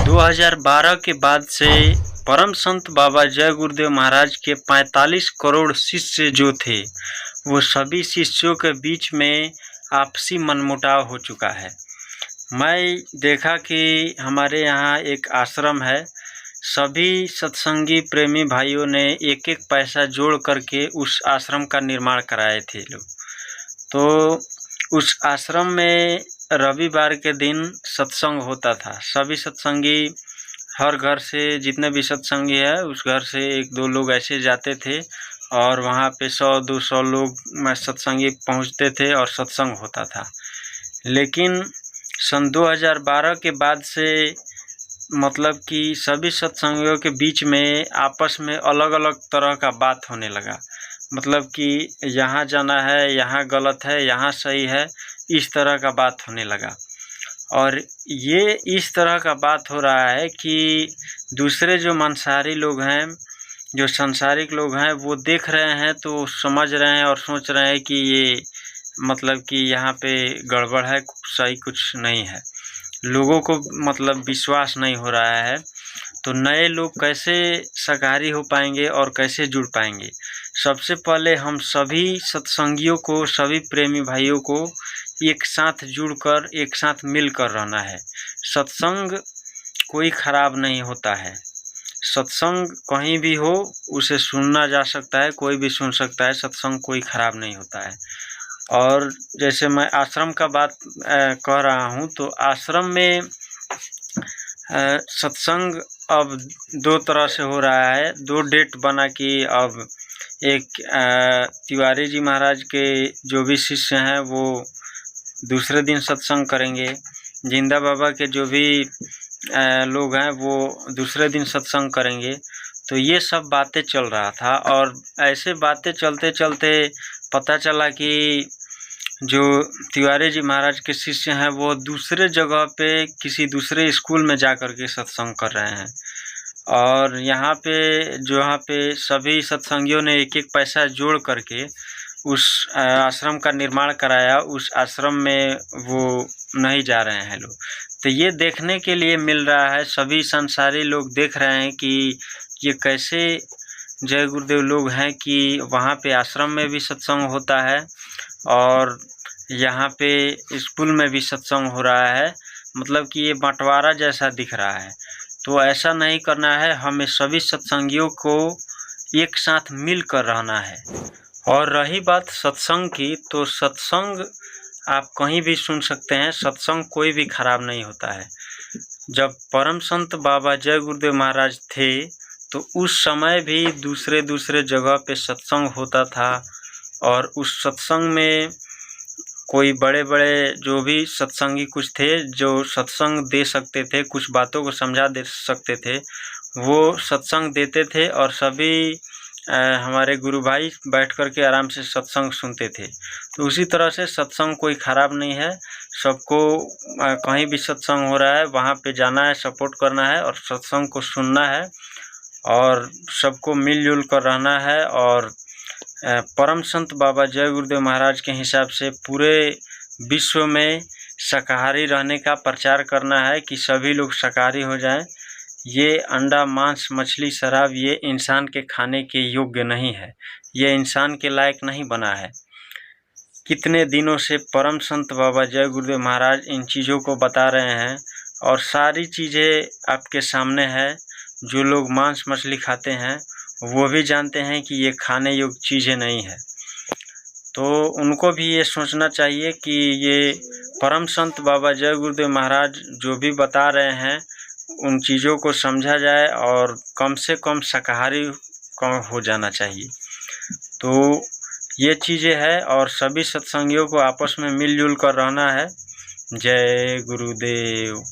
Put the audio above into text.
2012 के बाद से परम संत बाबा जय गुरुदेव महाराज के 45 करोड़ शिष्य जो थे, वो सभी शिष्यों के बीच में आपसी मनमुटाव हो चुका है। मैं देखा कि हमारे यहाँ एक आश्रम है, सभी सत्संगी प्रेमी भाइयों ने एक एक पैसा जोड़ करके उस आश्रम का निर्माण कराए थे लोग। तो उस आश्रम में रविवार के दिन सत्संग होता था। सभी सत्संगी, हर घर से जितने भी सत्संगी है उस घर से एक दो लोग ऐसे जाते थे और वहाँ पे 100-200 लोग सत्संगी पहुँचते थे और सत्संग होता था। लेकिन सन 2012 के बाद से मतलब कि सभी सत्संगियों के बीच में आपस में अलग अलग तरह का बात होने लगा। मतलब कि यहाँ जाना है, यहाँ गलत है, यहाँ सही है, इस तरह का बात होने लगा। और ये इस तरह का बात हो रहा है कि दूसरे जो मांसाहारी लोग हैं, जो सांसारिक लोग हैं, वो देख रहे हैं तो समझ रहे हैं और सोच रहे हैं कि ये मतलब कि यहाँ पे गड़बड़ है, सही कुछ नहीं है। लोगों को मतलब विश्वास नहीं हो रहा है, तो नए लोग कैसे शाकाहारी हो पाएंगे और कैसे जुड़ पाएंगे। सबसे पहले हम सभी सत्संगियों को, सभी प्रेमी भाइयों को एक साथ जुड़कर, एक साथ मिलकर रहना है। सत्संग कोई ख़राब नहीं होता है। सत्संग कहीं भी हो उसे सुनना जा सकता है, कोई भी सुन सकता है। सत्संग कोई ख़राब नहीं होता है। और जैसे मैं आश्रम का बात कह रहा हूँ, तो आश्रम में सत्संग अब 2 तरह से हो रहा है। 2 डेट बना कि अब एक तिवारी जी महाराज के जो भी शिष्य हैं वो दूसरे दिन सत्संग करेंगे। जिंदा बाबा के जो भी लोग हैं वो दूसरे दिन सत्संग करेंगे। तो ये सब बातें चल रहा था और ऐसे बातें चलते चलते पता चला कि जो तिवारी जी महाराज के शिष्य हैं वो दूसरे जगह पे किसी दूसरे स्कूल में जा कर के सत्संग कर रहे हैं। और यहाँ पे सभी सत्संगियों ने एक एक पैसा जोड़ करके उस आश्रम का निर्माण कराया, उस आश्रम में वो नहीं जा रहे हैं लोग। तो ये देखने के लिए मिल रहा है, सभी संसारी लोग देख रहे हैं कि ये कैसे जय गुरुदेव लोग हैं कि वहाँ पे आश्रम में भी सत्संग होता है और यहाँ पे स्कूल में भी सत्संग हो रहा है। मतलब कि ये बंटवारा जैसा दिख रहा है। तो ऐसा नहीं करना है, हमें सभी सत्संगियों को एक साथ मिलकर रहना है। और रही बात सत्संग की, तो सत्संग आप कहीं भी सुन सकते हैं, सत्संग कोई भी ख़राब नहीं होता है। जब परम संत बाबा जय गुरुदेव महाराज थे तो उस समय भी दूसरे जगह पे सत्संग होता था और उस सत्संग में कोई बड़े जो भी सत्संगी कुछ थे जो सत्संग दे सकते थे, कुछ बातों को समझा दे सकते थे, वो सत्संग देते थे और सभी हमारे गुरु भाई बैठ कर के आराम से सत्संग सुनते थे। तो उसी तरह से सत्संग कोई ख़राब नहीं है। सबको कहीं भी सत्संग हो रहा है वहाँ पे जाना है, सपोर्ट करना है और सत्संग को सुनना है और सबको मिलजुल कर रहना है। और परम संत बाबा जय गुरुदेव महाराज के हिसाब से पूरे विश्व में शाकाहारी रहने का प्रचार करना है कि सभी लोग शाकाहारी हो जाएं। ये अंडा, मांस, मछली, शराब ये इंसान के खाने के योग्य नहीं है, ये इंसान के लायक नहीं बना है। कितने दिनों से परम संत बाबा जय गुरुदेव महाराज इन चीज़ों को बता रहे हैं और सारी चीज़ें आपके सामने है। जो लोग मांस मछली खाते हैं वो भी जानते हैं कि ये खाने योग्य चीज़ें नहीं है। तो उनको भी ये सोचना चाहिए कि ये परम संत बाबा जय गुरुदेव महाराज जो भी बता रहे हैं उन चीज़ों को समझा जाए और कम से कम शाकाहारी हो जाना चाहिए। तो ये चीज़ें हैं और सभी सत्संगियों को आपस में मिलजुल कर रहना है। जय गुरुदेव।